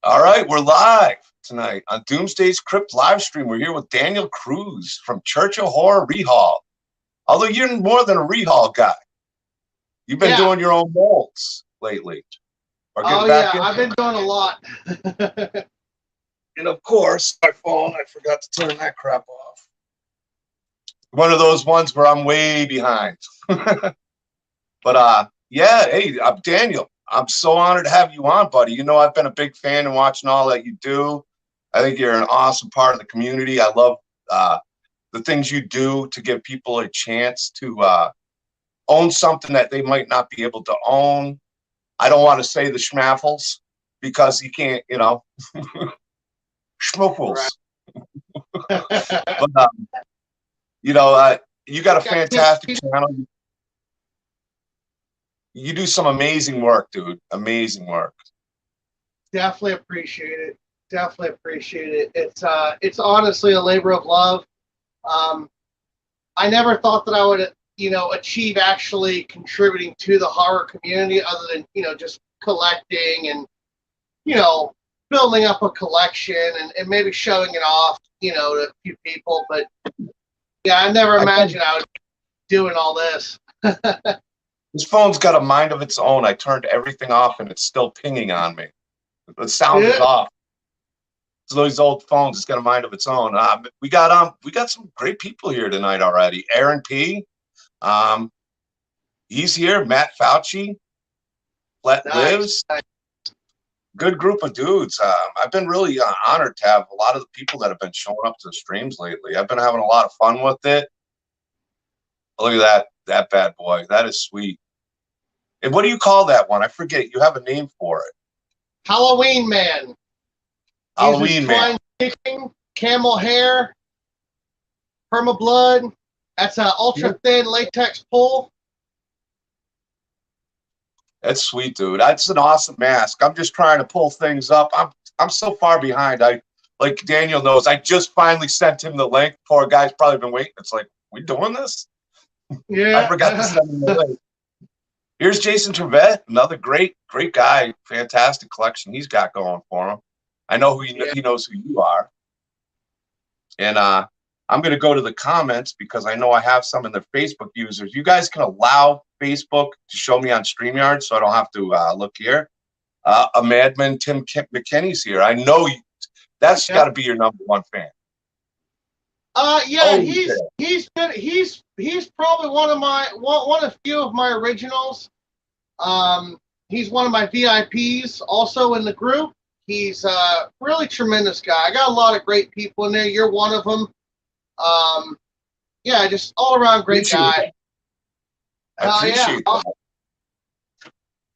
All right, we're live tonight on Doomsday's Krypt live stream. We're here with Daniel Cruz from Church of Horror Rehaul. Although you're more than a Rehaul guy. You've been doing your own molds lately. I've been doing a lot. And of course, my phone, I forgot to turn that crap off. One of those ones where I'm way behind. But yeah, hey, I'm Daniel. I'm so honored to have you on, buddy. You know, I've been a big fan and watching all that you do. I think you're an awesome part of the community. I love the things you do to give people a chance to own something that they might not be able to own. I don't want to say the schmaffles because you can't, you know, schmoofles. But, you know, you got a fantastic channel. You do some amazing work, dude. Amazing work. Definitely appreciate it. Definitely appreciate it. It's honestly a labor of love. I never thought that I would, you know, achieve actually contributing to the horror community other than, you know, just collecting and, you know, building up a collection and maybe showing it off, you know, to a few people. But yeah, I never imagined I would be doing all this. This phone's got a mind of its own. I turned everything off and it's still pinging on me. The sound is off. So those old phones, it's got a mind of its own. We got some great people here tonight already. Aaron P. He's here. Matt Fauci. Let Lives. Good group of dudes. I've been really honored to have a lot of the people that have been showing up to the streams lately. I've been having a lot of fun with it. Look at that bad boy. That is sweet. And what do you call that one? I forget. You have a name for it. Halloween Man. Halloween Man. Kicking, camel hair, perma blood. That's an ultra thin latex pull. That's sweet, dude. That's an awesome mask. I'm just trying to pull things up. I'm so far behind. Like Daniel knows, I just finally sent him the link. Poor guy's probably been waiting. It's like, we doing this? Yeah. I forgot to send him the link. Here's Jason Trevette, another great guy. Fantastic collection he's got going for him. I know he knows who you are. And I'm going to go to the comments because I know I have some in the Facebook users. You guys can allow Facebook to show me on StreamYard so I don't have to look here. A Madman Tim McKinney's here. I know that's got to be your number one fan. Yeah, he's probably one of a few of my originals. He's one of my VIPs also in the group. He's a really tremendous guy. I got a lot of great people in there. You're one of them. Yeah, just all around great guy. I appreciate that.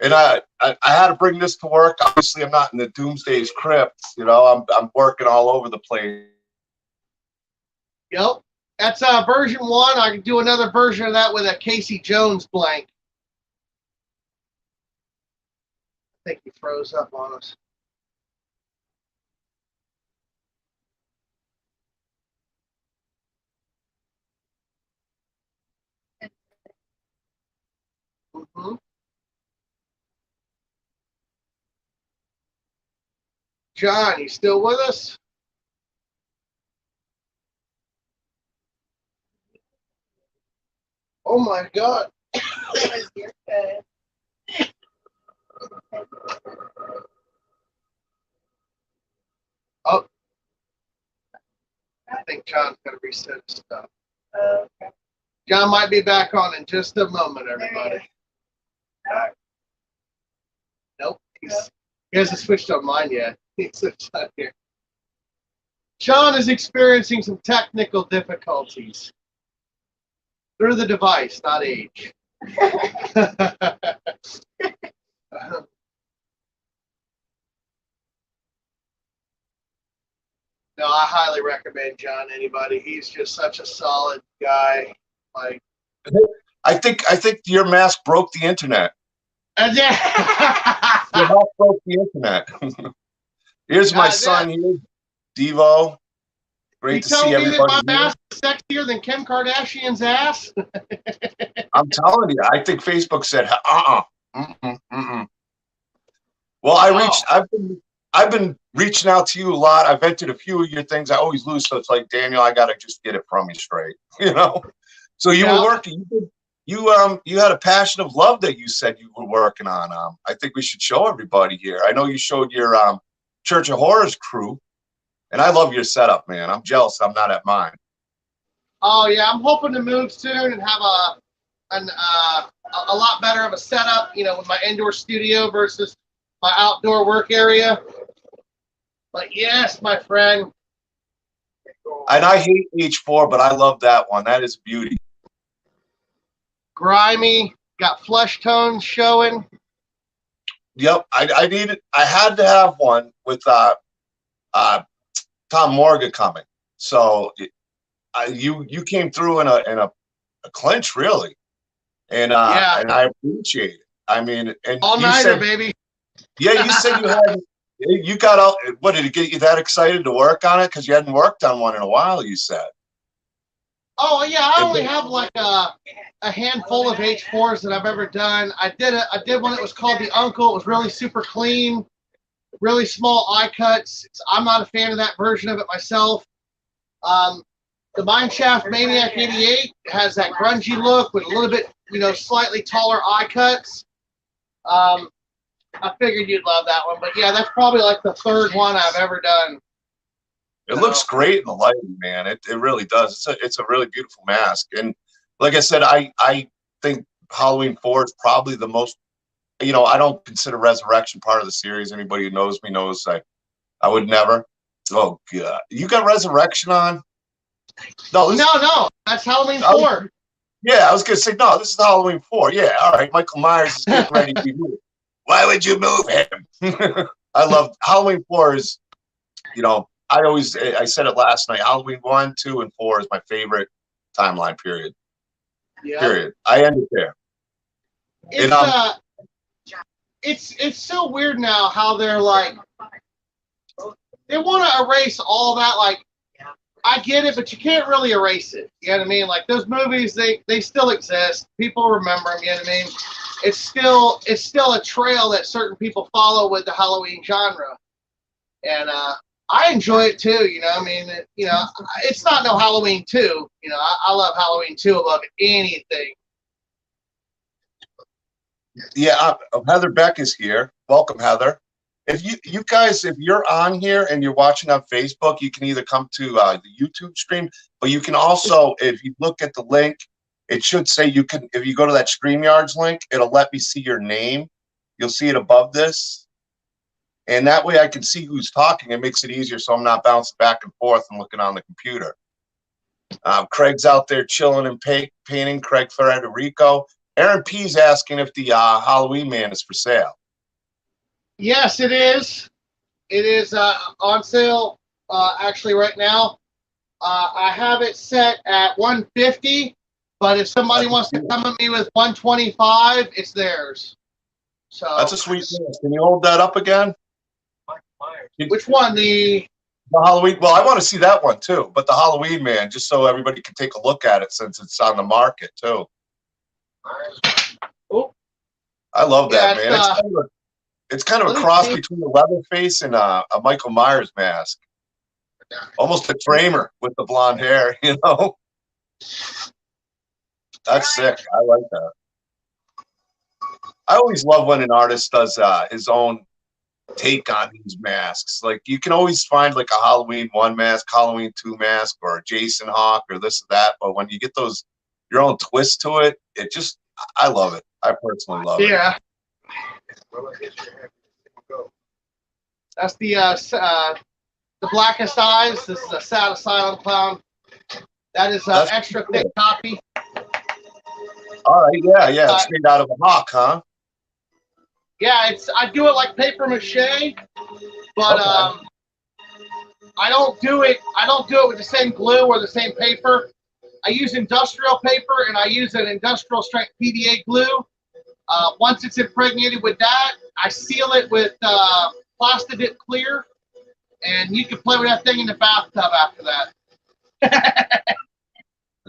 And I had to bring this to work. Obviously, I'm not in the Doomsday's Krypt. You know, I'm working all over the place. Yep. That's version 1. I can do another version of that with a Casey Jones blank. I think he froze up on us. Mm-hmm. John, you still with us? Oh my God. Oh. I think John's going to reset his stuff. Okay. John might be back on in just a moment, everybody. Nope. He hasn't switched on mine yet. He's switched on here. Sean is experiencing some technical difficulties. Through the device, not age. No, I highly recommend John. Anybody, he's just such a solid guy. Like, I think your mask broke the internet. Your mask broke the internet. Here's my son here, Devo. Great to see everybody. My mask is sexier than Kim Kardashian's ass. I'm telling you, I think Facebook said, Well, I've been reaching out to you a lot. I've entered a few of your things. I always lose, so it's like, Daniel, I gotta just get it from you straight, you know. So you were working. You had a passion of love that you said you were working on. I think we should show everybody here. I know you showed your Church of Horrors crew, and I love your setup, man. I'm jealous I'm not at mine. Oh yeah, I'm hoping to move soon and have a lot better of a setup, you know, with my indoor studio versus my outdoor work area. But yes, my friend. And I hate H4, but I love that one. That is beauty. Grimy, got flesh tones showing. Yep, I had to have one with Tom Morgan coming. So you came through in a clinch, really, and and I appreciate it. I mean, and all nighter, baby. Yeah, you said you got out. What did it get you that excited to work on it? Because you hadn't worked on one in a while. You said. Oh yeah, I only have like a handful of H4s that I've ever done. I did one that was called the Uncle. It was really super clean, really small eye cuts. I'm not a fan of that version of it myself. The Mineshaft Maniac 88 has that grungy look with a little bit, you know, slightly taller eye cuts. I figured you'd love that one, but yeah, that's probably like the third one I've ever done. It looks great in the lighting, man. It really does. It's a really beautiful mask. And like I said, I think Halloween 4 is probably the most, you know, I don't consider Resurrection part of the series. Anybody who knows me knows I would never. Oh, God. You got Resurrection on? No, that's Halloween 4. Yeah, I was going to say, no, this is Halloween 4. Yeah, all right. Michael Myers is getting ready to be moved. Why would you move him? I love Halloween 4 is, you know, I said it last night. Halloween 1, 2, and 4 is my favorite timeline period. Yeah. Period. I end it there. It's so weird now how they're like they want to erase all that. Like, I get it, but you can't really erase it. You know what I mean? Like, those movies, they still exist. People remember them. You know what I mean? It's still a trail that certain people follow with the Halloween genre, and I enjoy it too. You know, I mean, you know, it's not no Halloween 2. You know, I love Halloween 2 above anything. Yeah, Heather Beck is here. Welcome, Heather. If you guys, if you're on here and you're watching on Facebook, you can either come to the YouTube stream, but you can also, if you look at the link, it should say you can, if you go to that StreamYards link, it'll let me see your name. You'll see it above this. And that way I can see who's talking. It makes it easier so I'm not bouncing back and forth and looking on the computer. Craig's out there chilling and painting. Craig Federico. Aaron P's asking if the Halloween Man is for sale. Yes, it is. It is on sale actually right now. I have it set at $150, but if somebody wants to come at me with $125, it's theirs. So that's a sweet thing. Can you hold that up again? Which one? The Halloween. Well, I want to see that one too, but the Halloween Man, just so everybody can take a look at it since it's on the market too. Oh, I love that, man. It's kind of a cross between a Leatherface and a Michael Myers mask. Almost a Kramer with the blonde hair, you know? That's sick. I like that. I always love when an artist does his own take on these masks. Like, you can always find like a Halloween 1 mask, Halloween 2 mask, or a Jason Hawk or this or that. But when you get those, your own twist to it, it just, I love it. I personally love it. Yeah. That's the Blackest Eyes. This is a Sad Asylum Clown. That is an extra thick copy. All right, yeah. Straight out of a hawk, huh? Yeah, I do it like paper mache, but okay. I don't do it with the same glue or the same paper. I use industrial paper and I use an industrial strength PVA glue. Once it's impregnated with that, I seal it with Plastidip Clear, and you can play with that thing in the bathtub after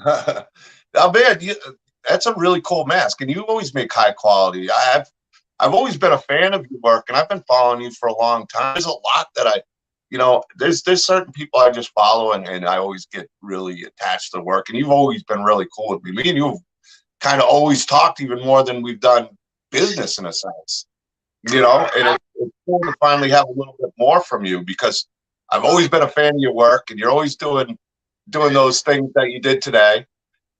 that. Oh man, that's a really cool mask, and you always make high quality. I've always been a fan of your work, and I've been following you for a long time. There's a lot that there's certain people I just follow, and I always get really attached to work. And you've always been really cool with me. Me and you've kind of always talked even more than we've done business in a sense, and it's cool to finally have a little bit more from you because I've always been a fan of your work, and you're always doing those things that you did today.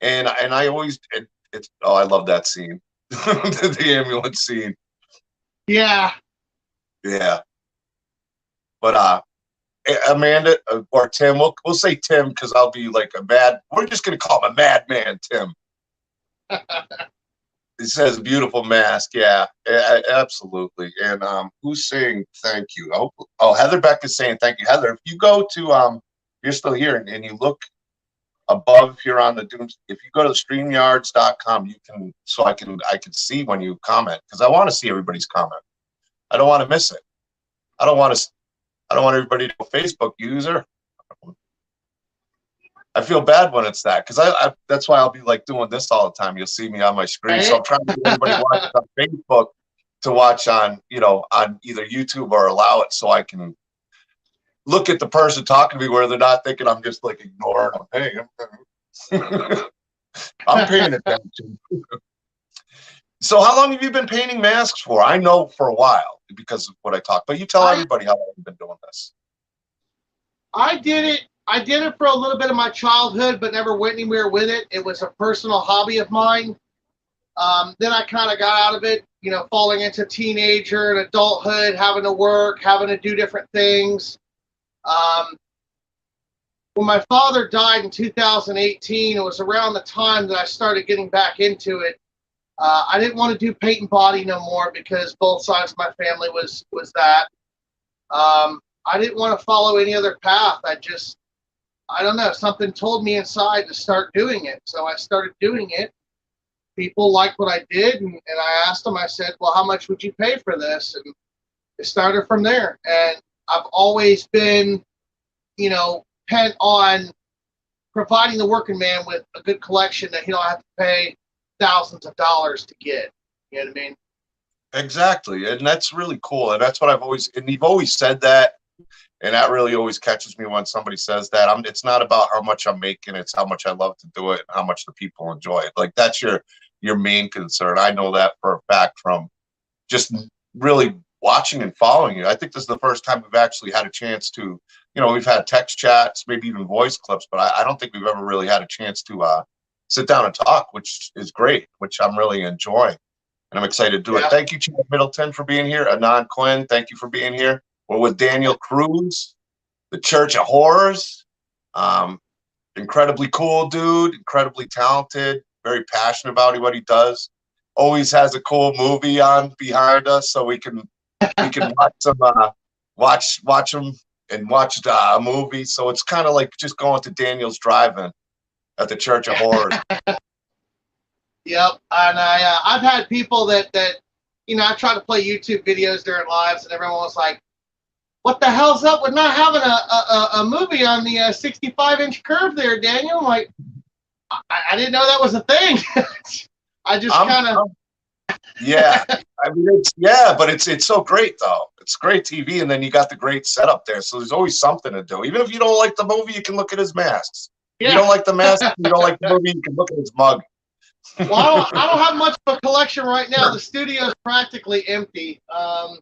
And I always, I love that scene, the ambulance scene. Yeah. Yeah. But Amanda or Tim, we'll say Tim because I'll be like we're just going to call him a madman, Tim. It says beautiful mask. Yeah, absolutely. And who's saying thank you? Heather Beck is saying thank you. Heather, if you go to, you're still here and you look above here on the Doomsday, if you go to the streamyards.com, you can, so I can see when you comment because I want to see everybody's comment. I don't want to miss it. I don't want everybody to know Facebook user. I feel bad when it's that because I that's why I'll be like doing this all the time. You'll see me on my screen. So I'm trying to get everybody watching on Facebook to watch on either YouTube or allow it so I can look at the person talking to me where they're not thinking I'm just like ignoring them. Hey, I'm paying attention. So how long have you been painting masks for? I know for a while because of what I talk, but you tell everybody how long you've been doing this. I did it for a little bit of my childhood, but never went anywhere with it. It was a personal hobby of mine. Then I kind of got out of it, falling into teenager and adulthood, having to work, having to do different things. When my father died in 2018, it was around the time that I started getting back into it. I didn't want to do paint and body no more because both sides of my family was that. I didn't want to follow any other path. I don't know, something told me inside to start doing it. So I started doing it. People liked what I did, and I asked them, I said, well, how much would you pay for this? And it started from there. And I've always been, bent on providing the working man with a good collection that he don't have to pay thousands of dollars to get. You know what I mean? Exactly. And that's really cool. And that's what you've always said that. And that really always catches me when somebody says that. It's not about how much I'm making, it's how much I love to do it and how much the people enjoy it. Like that's your main concern. I know that for a fact from just really watching and following you. I think this is the first time we've actually had a chance to, we've had text chats, maybe even voice clips, but I don't think we've ever really had a chance to sit down and talk, which is great, which I'm really enjoying. And I'm excited to do it. Thank you, Chad Middleton, for being here. Anon Quinn, thank you for being here. We're with Daniel Cruz, the Church of Horrors. Incredibly cool dude, incredibly talented, very passionate about what he does. Always has a cool movie on behind us, so we can watch some watch him and watch a movie. So it's kind of like just going to Daniel's drive-in at the Church of Horrors. Yep, and I've had people that I try to play YouTube videos during lives, and everyone was like, "What the hell's up with not having a movie on the 65-inch curve there, Daniel?" I'm like, I didn't know that was a thing. I just kind of. Yeah, I mean, but it's so great though. It's great TV, and then you got the great setup there. So there's always something to do. Even if you don't like the movie, you can look at his masks. Yeah. If you don't like the mask, you don't like the movie, you can look at his mug. Well, I don't have much of a collection right now. The studio is practically empty. I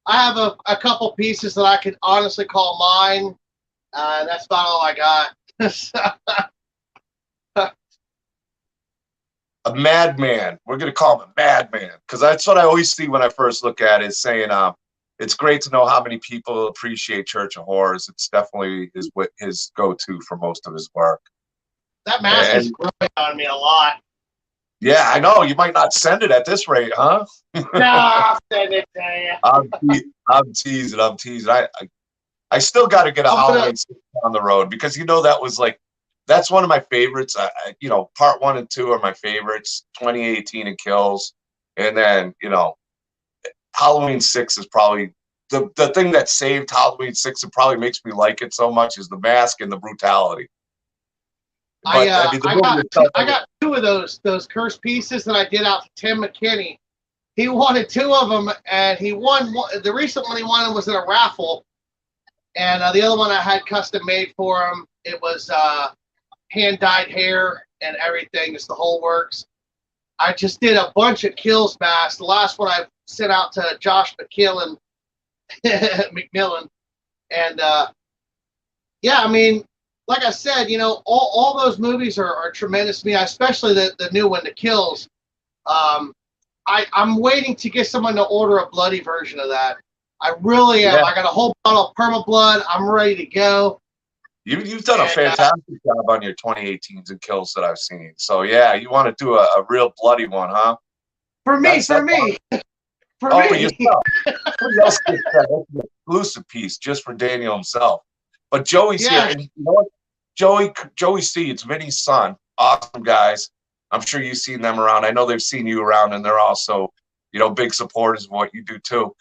have a couple pieces that I could honestly call mine. That's about all I got. A madman. We're going to call him a madman because that's what I always see when I first look at it, is saying it's great to know how many people appreciate Church of Horrors. It's definitely his go-to for most of his work. That mask is growing on me a lot. Yeah, I know. You might not send it at this rate, huh? No, I'll send it to you. I'm teasing. I still got to get a Halloween on the road because that was like, that's one of my favorites. Part 1 and 2 are my favorites. 2018 and Kills, and then Halloween 6 is probably the thing that saved Halloween 6 and probably makes me like it so much is the mask and the brutality. I got 2 of those cursed pieces that I did out to Tim McKinney. he wanted 2 of them, and he won one. The recent one he won was in a raffle, and the other one I had custom made for him. It was hand dyed hair and everything. It's the whole works. I just did a bunch of kills masks. The last one I sent out to Josh McMillan, and yeah, I mean, like I said, you know, all those movies are tremendous to me, especially the new one, The Kills. I'm waiting to get someone to order a bloody version of that. I really am. Yeah. I got a whole bottle of Perma Blood. I'm ready to go. You've done a fantastic job on your 2018s and kills that I've seen. So yeah, you want to do a real bloody one, huh? For me. For me. Yourself. Somebody else gets that. That's an exclusive piece just for Daniel himself. But Joey's here, and you know what? Joey C, it's Vinny's son. Awesome guys. I'm sure you've seen them around. I know they've seen you around, and they're also, you know, big supporters of what you do too.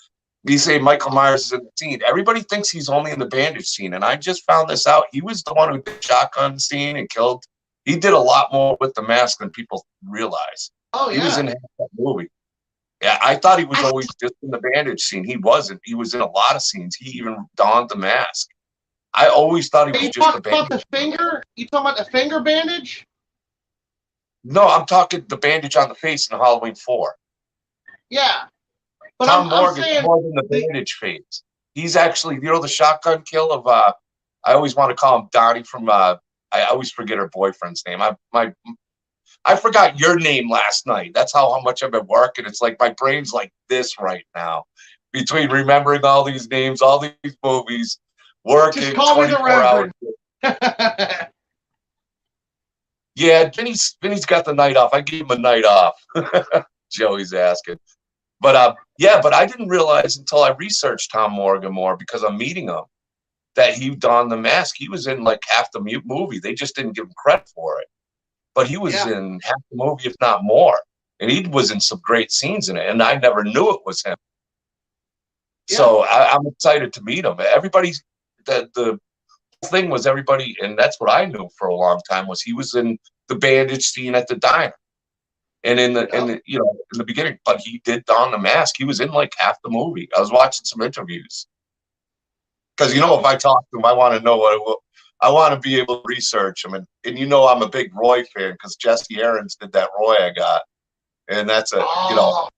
You say Michael Myers is in the scene. Everybody thinks he's only in the bandage scene, and I just found this out. He was the one who did shotgun scene and killed. He did a lot more with the mask than people realize. Oh, yeah. He was in that movie. Yeah, I thought he was always just in the bandage scene. He wasn't. He was in a lot of scenes. He even donned the mask. I always thought he was just a bandage. About the finger? You talking about the finger bandage? No, I'm talking the bandage on the face in Halloween 4. Yeah. But Tom Morgan saying, more than the bandage face. He's actually, you know, the shotgun kill of I always want to call him Donnie from I always forget her boyfriend's name. I forgot your name last night. That's how much I've been working. It's like my brain's like this right now. Between remembering all these names, all these movies, working just call 24 hours. Yeah, Vinny's got the night off. I gave him a night off. Joey's asking. But yeah, but I didn't realize until I researched Tom Morgan more because I'm meeting him that he donned the mask. He was in like half the movie. They just didn't give him credit for it. But he was in half the movie, if not more. And he was in some great scenes in it. And I never knew it was him. Yeah. So I'm excited to meet him. Everybody's the thing was everybody, and that's what I knew for a long time, was he was in the bandage scene at the diner. And in the you know, in the beginning, but he did don the mask. He was in like half the movie. I was watching some interviews. Because you know, if I talk to him, I want to know I want to be able to research him, and you know, I'm a big Roy fan because Jesse Aarons did that Roy I got, and that's a you know,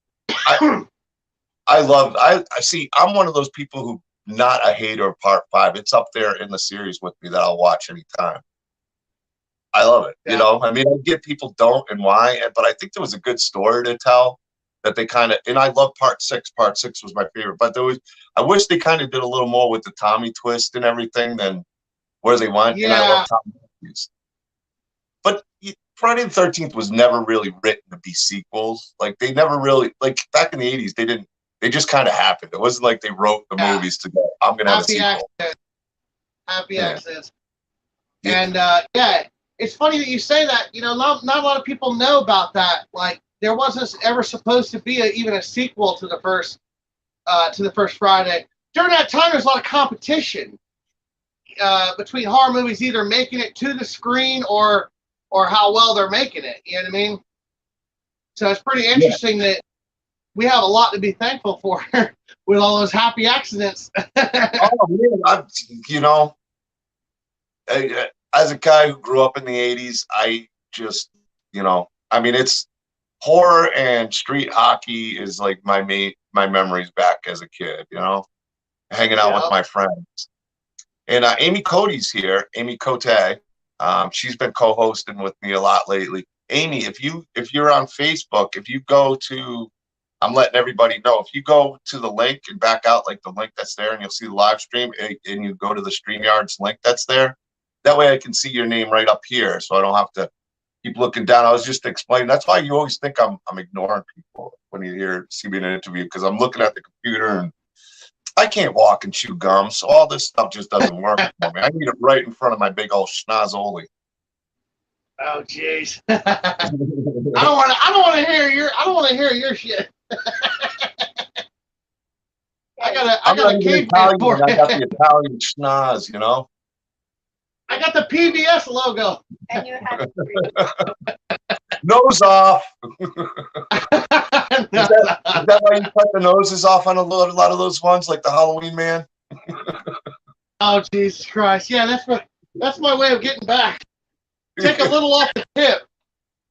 I see. I'm one of those people who not a hater of Part 5. It's up there in the series with me that I'll watch anytime. I love it. Yeah. You know, I mean, I get people don't and why, but I think there was a good story to tell that they kind of, and I love Part 6. Part 6 was my favorite, but I wish they kind of did a little more with the Tommy twist and everything than where they went. Yeah. And I love Tommy twist. But Friday the 13th was never really written to be sequels. Like they never really, like back in the 80s, they just kind of happened. It wasn't like they wrote the movies to go, I'm going to have a sequel. Happy accidents. And yeah. It's funny that you say that. You know, not a lot of people know about that. Like, there wasn't ever supposed to be even a sequel to the first Friday. During that time, there's a lot of competition between horror movies either making it to the screen or how well they're making it. You know what I mean? So it's pretty interesting that we have a lot to be thankful for with all those happy accidents. Oh man, you know. As a guy who grew up in the 80s, I just, you know, I mean, it's horror and street hockey is like my memories back as a kid, you know, hanging out with my friends. And Amy Cody's here, Amy Cote. She's been co-hosting with me a lot lately. Amy, if you're on Facebook, if you go to, I'm letting everybody know, if you go to the link and back out like the link that's there and you'll see the live stream and you go to the StreamYards link that's there, that way I can see your name right up here, so I don't have to keep looking down. I was just explaining. That's why you always think I'm ignoring people when you see me in an interview, because I'm looking at the computer and I can't walk and chew gum, so all this stuff just doesn't work for me. I need it right in front of my big old schnozzoli. Oh, jeez. I don't want to hear your shit. I got a caveman for it. I got the Italian schnoz, you know. I got the PBS logo. And you have nose off. Is that why you cut the noses off on a lot of those ones, like the Halloween man? Oh, Jesus Christ. Yeah, that's my way of getting back. Take a little off the tip.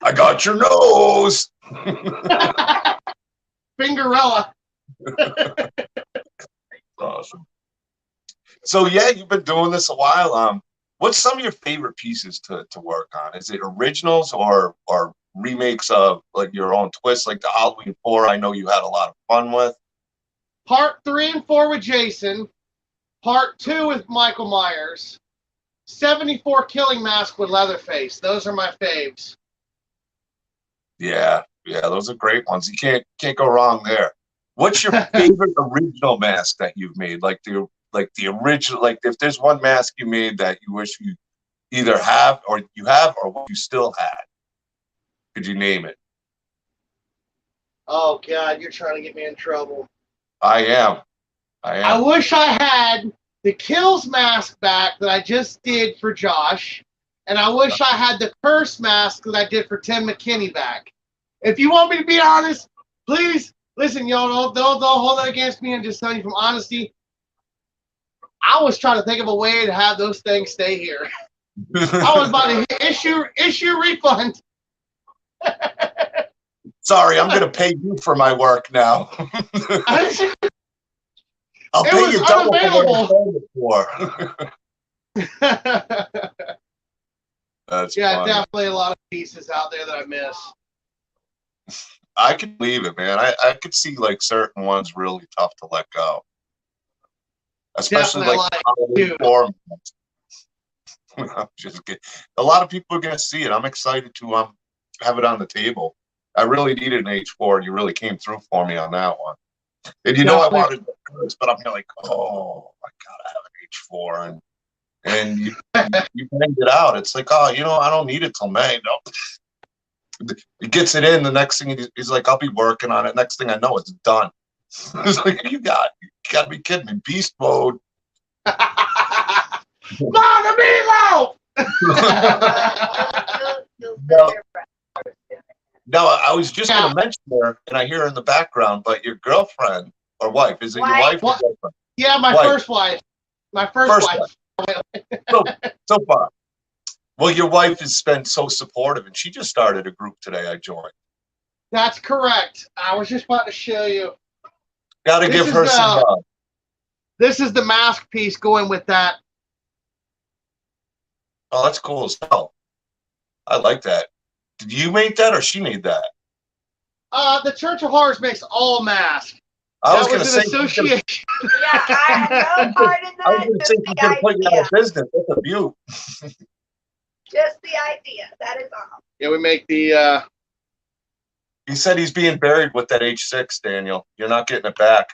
I got your nose. Fingerella. Awesome. So yeah, you've been doing this a while. What's some of your favorite pieces to work on? Is it originals or remakes of like your own twists, like the Halloween 4? I know you had a lot of fun with. Part 3 and 4 with Jason. Part 2 with Michael Myers. 74 Killing Mask with Leatherface. Those are my faves. Yeah, those are great ones. You can't go wrong there. What's your favorite original mask that you've made? Like the original, like if there's one mask you made that you wish you either have or what you still had, could you name it? Oh God, you're trying to get me in trouble. I am. I wish I had the Kills mask back that I just did for Josh, and I wish I had the Curse mask that I did for Tim McKinney back. If you want me to be honest, please listen, y'all. Don't hold that against me. I'm just telling you from honesty. I was trying to think of a way to have those things stay here. I was about to issue refund. Sorry, I'm going to pay you for my work now. I'll pay you double for what I for. That's funny. Definitely a lot of pieces out there that I miss. I can believe it, man. I could see like certain ones really tough to let go. Especially like Halloween 4. I'm just kidding. A lot of people are going to see it. I'm excited to have it on the table. I really needed an H4, and you really came through for me on that one. And you know I wanted this, but I'm like, oh my God, I have an H4, and you banged it out. It's like, oh, I don't need it till May. No, he gets it in. The next thing he's like, I'll be working on it. Next thing I know, it's done. It's like you got to be kidding me. Beast mode. Mama Milo! No, I was just going to mention her, and I hear her in the background, but your girlfriend or wife, is it your wife or girlfriend? Yeah, my first wife. My first wife. So far. Well, your wife has been so supportive, and she just started a group today I joined. That's correct. I was just about to show you. Got to give her some love. This is the mask piece going with that. Oh, that's cool as hell. I like that. Did you make that or she made that? The Church of Horrors makes all masks. I was going to say. Association. Yeah, I had no part in that. I was going to say you can put you out of business. That's a beaut. Just the idea. That is all. Yeah, we make the. He said he's being buried with that H6, Daniel. You're not getting it back.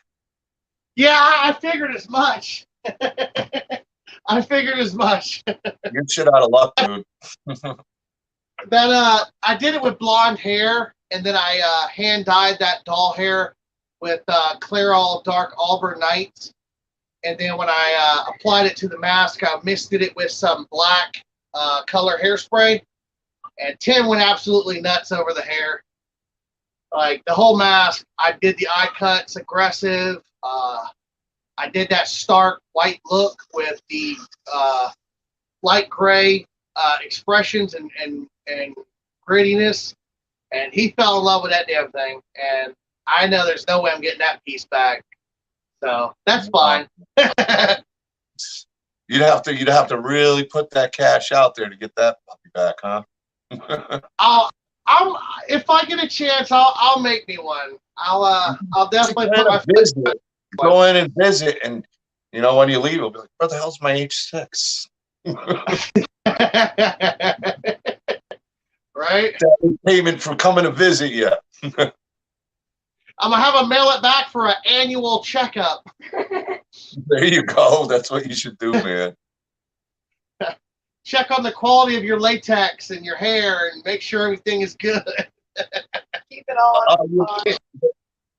Yeah, I figured as much. I figured as much. You're shit out of luck, dude. I did it with blonde hair, and then I hand dyed that doll hair with Clairol Dark Auburn Nights. And then when I applied it to the mask, I misted it with some black color hairspray. And Tim went absolutely nuts over the hair. Like the whole mask, I did the eye cuts aggressive. I did that stark white look with the light gray expressions and grittiness, and he fell in love with that damn thing. And I know there's no way I'm getting that piece back, so that's fine. You'd have to really put that cash out there to get that puppy back, huh? If I get a chance, I'll make me one. I'll definitely put my visit. Go in and visit, and when you leave, you'll be like, "Where the hell's my H6?" Right? Payment for coming to visit you. I'm gonna have to mail it back for an annual checkup. There you go. That's what you should do, man. Check on the quality of your latex and your hair, and make sure everything is good. Keep it all.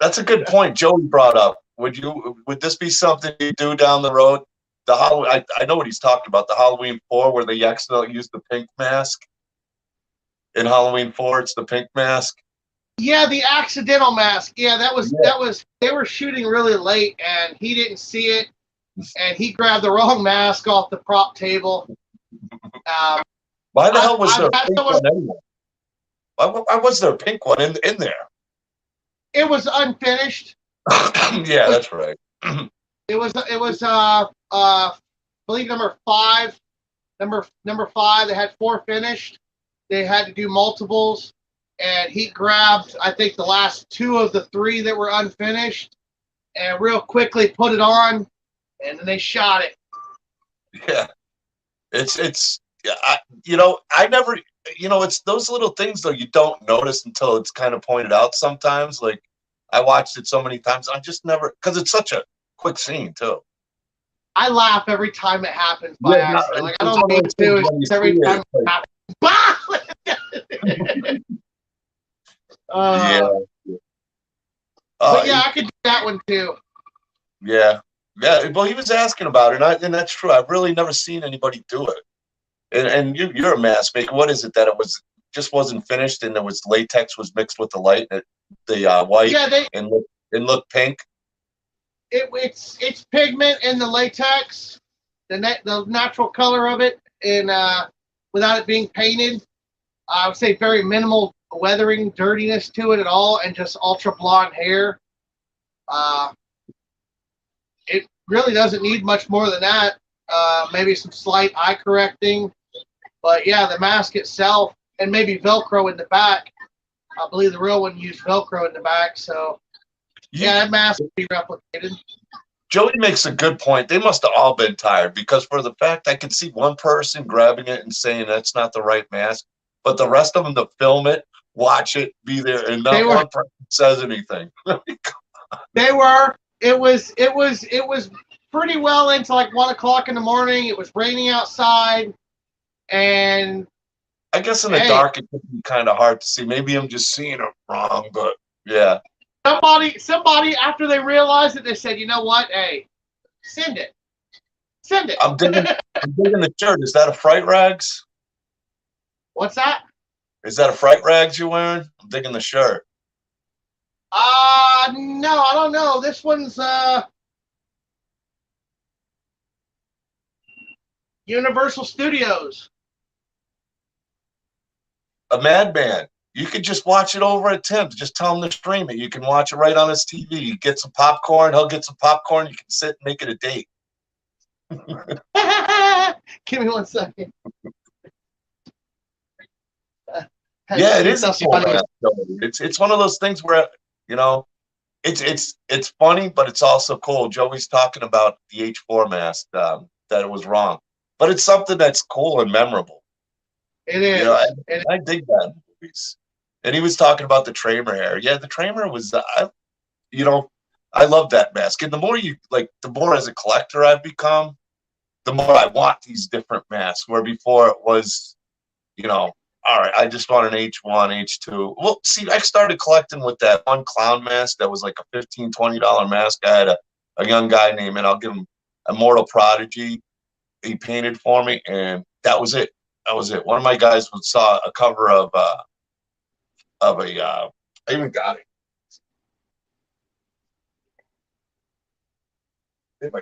That's a good point Joey brought up. Would this be something you do down the road? The Halloween, I know what he's talking about. The Halloween 4, where they accidentally used the pink mask. In Halloween 4, it's the pink mask. Yeah, the accidental mask. Yeah, that was they were shooting really late and he didn't see it and he grabbed the wrong mask off the prop table. Why the hell was there I've a had pink someone, one anyway? Why was there a pink one in there? it was unfinished. Yeah, that's right. It was I believe number 5. Number 5, they had 4 finished. They had to do multiples. And he grabbed, I think, the last 2 of the 3 that were unfinished and real quickly put it on, and then they shot it. Yeah, it's yeah. I never, it's those little things though you don't notice until it's kind of pointed out. Sometimes, like I watched it so many times, I just never because it's such a quick scene too. I laugh every time it happens by accident. Like I it's don't one of mean those to. things It's when you every see time it, it it's happens. yeah. But yeah, I could do that one too. Yeah. Well, he was asking about it, and that's true. I've really never seen anybody do it. And you're a mask maker. What is it that it was just wasn't finished, and there was latex was mixed with the light, the white, and looked pink. It's pigment in the latex, the natural color of it, and without it being painted, I would say very minimal weathering, dirtiness to it at all, and just ultra blonde hair. It really doesn't need much more than that. Maybe some slight eye correcting, but yeah, the mask itself, and maybe Velcro in the back. I believe the real one used Velcro in the back, so yeah, that mask would be replicated. Joey makes a good point. They must have all been tired because for the fact I could see one person grabbing it and saying that's not the right mask, but the rest of them to film it, watch it, be there, and not one person says anything. They were. It was pretty well into like 1 o'clock in the morning. It was raining outside, and I guess in the dark it could be kind of hard to see. Maybe I'm just seeing it wrong, but yeah. Somebody after they realized it, they said, "You know what? Hey, send it. I'm digging the shirt. Is that a Fright Rags? What's that? Is that a Fright Rags you're wearing? I'm digging the shirt. No, I don't know. This one's Universal Studios. A madman. You could just watch it over at Tim's. Just tell him to stream it. You can watch it right on his TV. You get some popcorn. He'll get some popcorn. You can sit and make it a date. Give me 1 second. Yeah, it is a cool mask. It's one of those things where it's funny, but it's also cool. Joey's talking about the H4 mask that it was wrong, but it's something that's cool and memorable. It is. I dig that in movies. And he was talking about the Tramer hair. Yeah, the Tramer was, I love that mask. And the more the more as a collector I've become, the more I want these different masks. Where before it was, all right, I just want an H1, H2. Well, see, I started collecting with that one clown mask that was like a $15, $20 mask. I had a young guy named, and I'll give him Immortal Prodigy. He painted for me, and that was it. That was it. One of my guys saw a cover of a. I even got it.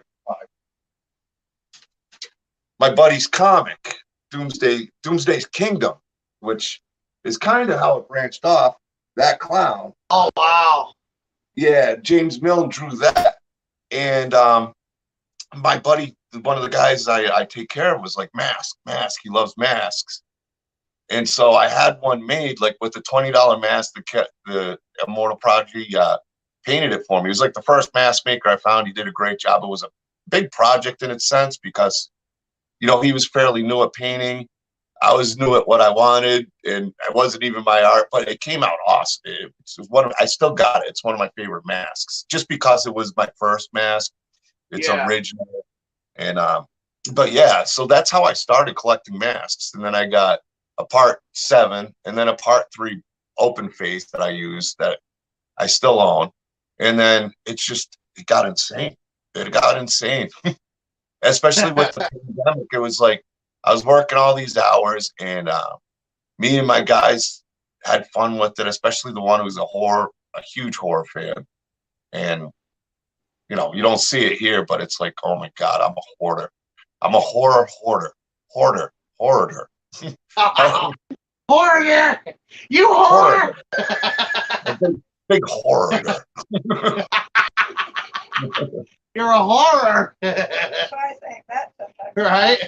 My buddy's comic, Doomsday's Kingdom, which is kind of how it branched off. That clown. Oh wow! Yeah, James Milne drew that, and my buddy, one of the guys I take care of, was like mask. He loves masks. And so I had one made like with the $20 mask that the Immortal Prodigy painted it for me. It was like the first mask maker I found. He did a great job. It was a big project in its sense because, he was fairly new at painting. I was new at what I wanted, and it wasn't even my art, but it came out awesome. I still got it. It's one of my favorite masks, just because it was my first mask. It's original, and but yeah, so that's how I started collecting masks, and then I got a part 7 and then a part 3 open face that I use that I still own, and then it got insane. It got insane, especially with the pandemic. It was like I was working all these hours, and me and my guys, had fun with it, especially the one who's a huge horror fan. And, you know, you don't see it here, but it's like, oh my God, I'm a hoarder. I'm a hoarder. Hoarder. Horror! You whore! A big hoarder. You're a horror. Try saying that sometimes. Right?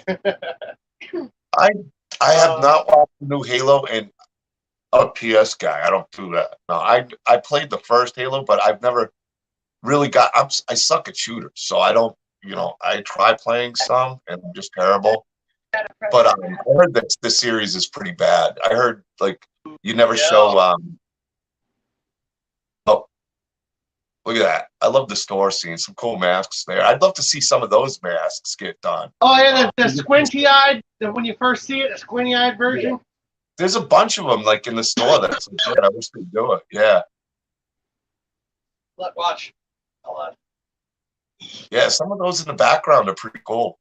I have not watched the new Halo, and I'm a PS guy. I don't do that. No, I played the first Halo, but I've never really I suck at shooters, so I don't. You know, I try playing some, and I'm just terrible. But I heard that the series is pretty bad. I heard like you never show. Oh, look at that! I love the store scene. Some cool masks there. I'd love to see some of those masks get done. Oh yeah, the squinty-eyed. When you first see it, the squinty-eyed version. Yeah. There's a bunch of them like in the store. That's like, I wish they'd do it. Yeah. Look, watch. Hold on. Yeah, some of those in the background are pretty cool.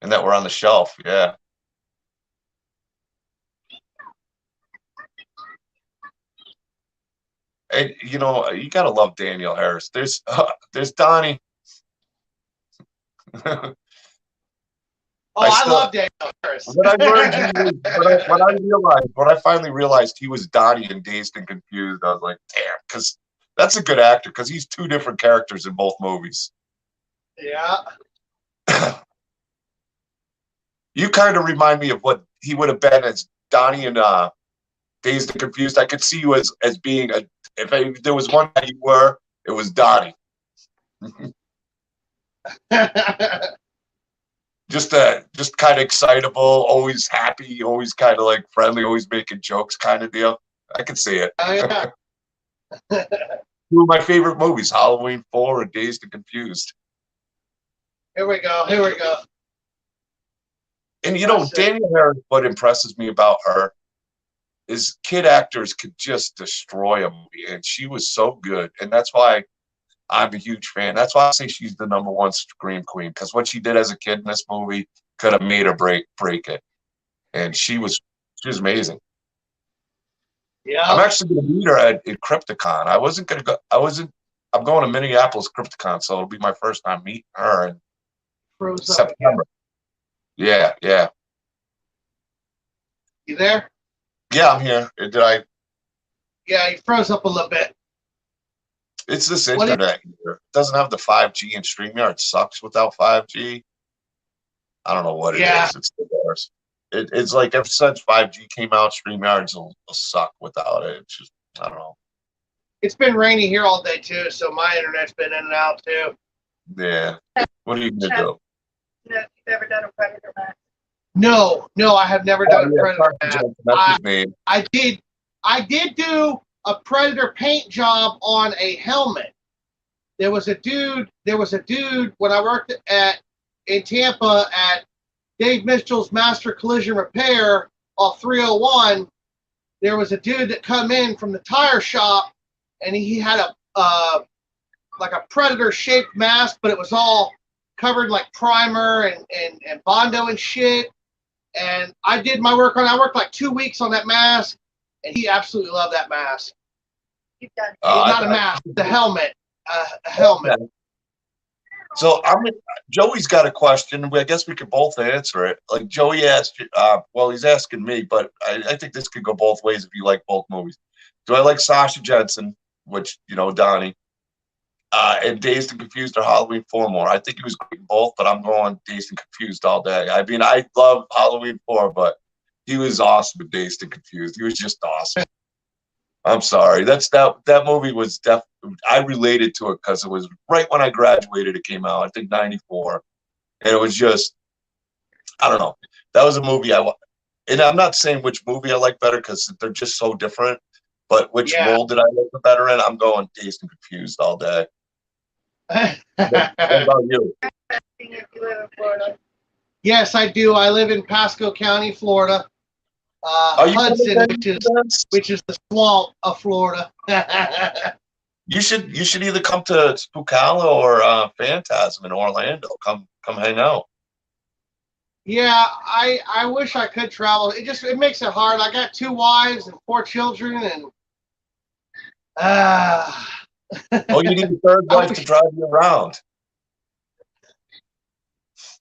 And that were on the shelf, yeah. And you know, you gotta love Danielle Harris. There's Donnie. Oh, I love Daniel Harris. What I learned, what I finally realized he was Donnie in Dazed and Confused. I was like, damn, because that's a good actor because he's two different characters in both movies. Yeah. You kind of remind me of what he would have been as Donnie in Dazed and Confused. I could see you as being if there was one that you were, it was Donnie. just kind of excitable, always happy, always kind of like friendly, always making jokes kind of deal. I can see it. Oh, yeah. Two of my favorite movies, Halloween 4 and Dazed and Confused. Here we go. Here we go. And you know, Danielle Harris, what impresses me about her is kid actors could just destroy a movie, and she was so good. And that's why I'm a huge fan. That's why I say she's the #1 scream queen, because what she did as a kid in this movie could have made or break it. And she was amazing. Yeah. I'm actually going to meet her at Krypticon. I'm going to Minneapolis Krypticon, so it'll be my first time meeting her in September. Yeah. You there? Yeah, I'm here. Did I? Yeah, you froze up a little bit. It's this internet here. It doesn't have the 5G, and StreamYard sucks without 5G. I don't know what it is. It's the worst. It's like ever since 5G came out, StreamYards will suck without it. It's just, I don't know. It's been rainy here all day, too, so my internet's been in and out, too. Yeah. What are you going to do? No, you've ever done a Predator match? No, I have never done a Predator match. That's his name. I did do a Predator paint job on a helmet. There was a dude when I worked in Tampa at Dave Mitchell's Master Collision Repair off 301. There was a dude that come in from the tire shop, and he had like a Predator shaped mask, but it was all covered like primer and Bondo and shit. And I did my work on it. I worked like 2 weeks on that mask, and he absolutely loved that mask. You've done Not a mask, the helmet. A helmet. Okay. So Joey's got a question. I guess we could both answer it. Like Joey asked, he's asking me, but I think this could go both ways if you like both movies. Do I like Sasha Jensen, which, you know, Donnie, and Dazed and Confused or Halloween 4 more? I think he was great in both, but I'm going Dazed and Confused all day. I mean, I love Halloween 4, but he was awesome in Dazed and Confused. He was just awesome. I'm sorry. That movie was I related to it because it was right when I graduated. It came out, I think 94, and it was just, I don't know. That was a movie and I'm not saying which movie I like better because they're just so different. But which role did I like the better in? I'm going Dazed and Confused all day. What about you? If you live in Florida. Yes, I do. I live in Pasco County, Florida. Hudson, which is the swamp of Florida. You should either come to Spookala or Phantasm in Orlando. Come hang out. Yeah, I wish I could travel. It makes it hard. I got 2 wives and 4 children, and uh, Oh, you need a third I wife to wish drive you around.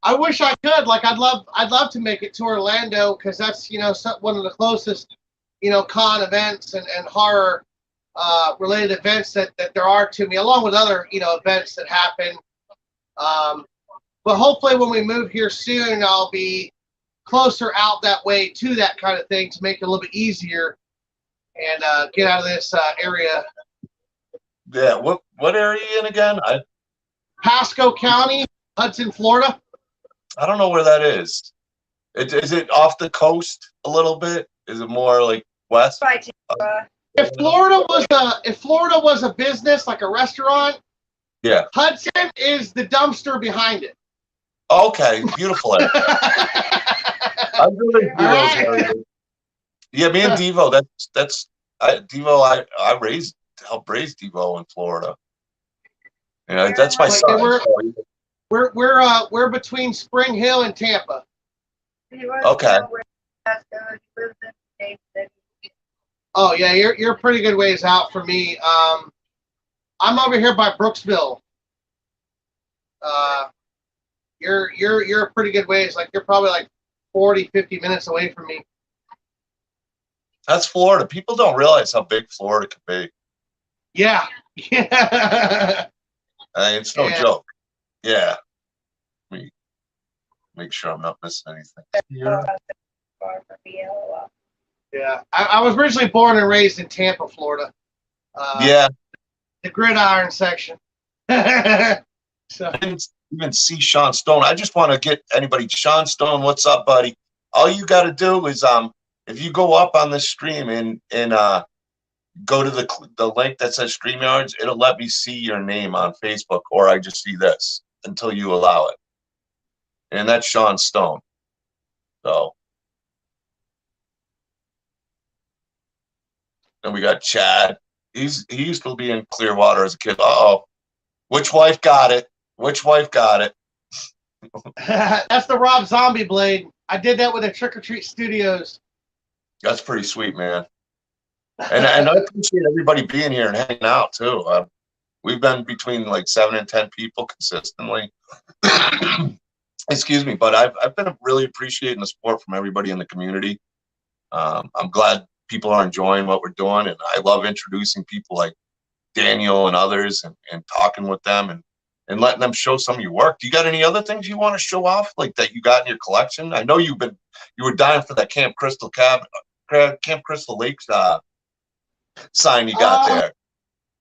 I wish I could. Like I'd love to make it to Orlando because that's one of the closest con events and horror related events that there are to me, along with other events that happen. But hopefully when we move here soon, I'll be closer out that way to that kind of thing to make it a little bit easier and get out of this area. Yeah. What area you in again? Pasco County, Hudson, Florida. I don't know where that is. Is it off the coast a little bit? Is it more like west? Right. If Florida was a business like a restaurant, Yeah. Hudson is the dumpster behind it. Okay. Beautiful area. I'm really All right. Yeah, me and Devo. Devo. I helped raise Devo in Florida. That's my Like, son. we're between Spring Hill and Tampa. Okay. Oh yeah, you're a pretty good ways out for me. I'm over here by Brooksville. You're a pretty good ways. Like you're probably like 40, 50 minutes away from me. That's Florida. People don't realize how big Florida can be. Yeah. Yeah. It's no joke. Yeah. Let me make sure I'm not missing anything. Yeah. I was originally born and raised in Tampa, Florida. Yeah. The gridiron section. So. I didn't even see Sean Stone. I just want to get anybody. Sean Stone, what's up, buddy? All you got to do is if you go up on the stream and go to the link that says StreamYards, it'll let me see your name on Facebook, or I just see this until you allow it. And that's Sean Stone. So. Then we got Chad. He used to be in Clearwater as a kid. Uh-oh. Which wife got it? Which wife got it? That's the Rob Zombie blade. I did that with the Trick or Treat Studios. That's pretty sweet, man. And I appreciate everybody being here and hanging out too. We've been between like 7 and 10 people consistently. Excuse me, but I've been really appreciating the support from everybody in the community. I'm glad people are enjoying what we're doing, and I love introducing people like Daniel and others and talking with them and letting them show some of your work. Do you got any other things you want to show off, like that you got in your collection? I know you were dying for that Camp Crystal Lakes sign you got there.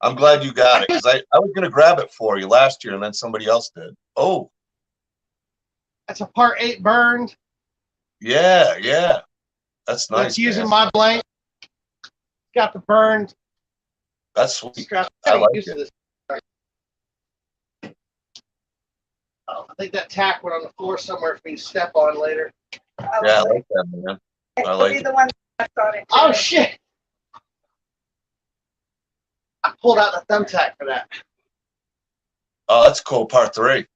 I'm glad you got it, because I was going to grab it for you last year and then somebody else did. Oh, that's a Part 8 burned. Yeah. That's nice. It's using my blank. Got the burned. That's sweet. I like it. Oh, I think that tack went on the floor somewhere for me to step on later. Yeah, I like that, man. I like it. The one that's on it. Oh shit! I pulled out the thumbtack for that. Oh, that's cool. Part 3.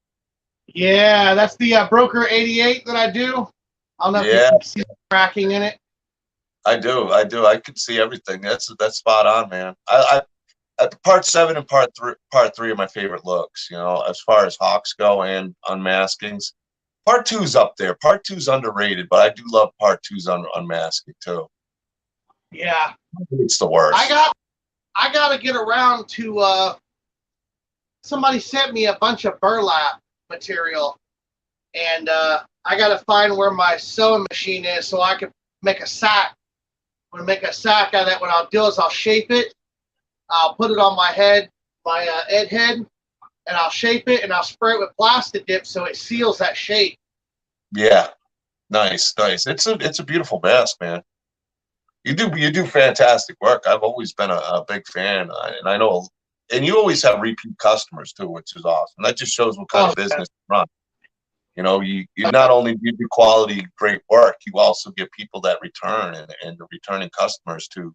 Yeah, that's the Broker 88 that I do. I don't know if you can see the cracking in it. I do. I can see everything. That's spot on, man. I Part 7 and Part 3 are my favorite looks. As far as Hawks go and unmaskings. Part 2's up there. Part 2's underrated, but I do love Part 2's unmasking too. Yeah, it's the worst. I gotta get around to. Somebody sent me a bunch of burlap material, and I gotta find where my sewing machine is so I can make a sack. I'm gonna make a sack out of that. What I'll do is I'll shape it. I'll put it on my head, my Ed head, and I'll shape it and I'll spray it with plastic dip so it seals that shape. Yeah, nice. It's a beautiful mask, man. You do fantastic work. I've always been a big fan, and I know, and you always have repeat customers too, which is awesome. That just shows what kind of business you run. You not only do quality, great work, you also get people that return and the returning customers to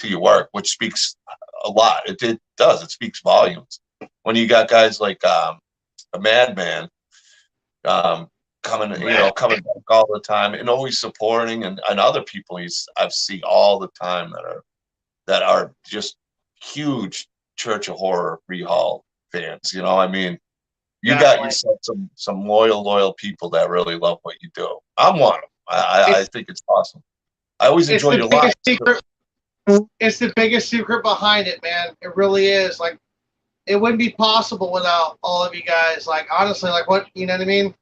your work, which speaks a lot. It does. It speaks volumes. When you got guys like a Madman coming back all the time and always supporting, and other people I've seen all the time that are just huge Church of Horror Rehaul fans. I mean, you got yourself some loyal people that really love what you do. I'm one of them. I think it's awesome. I always enjoy your live. It's the biggest secret behind it, man. It really is. Like, it wouldn't be possible without all of you guys. Like, honestly, like, what, you know what I mean?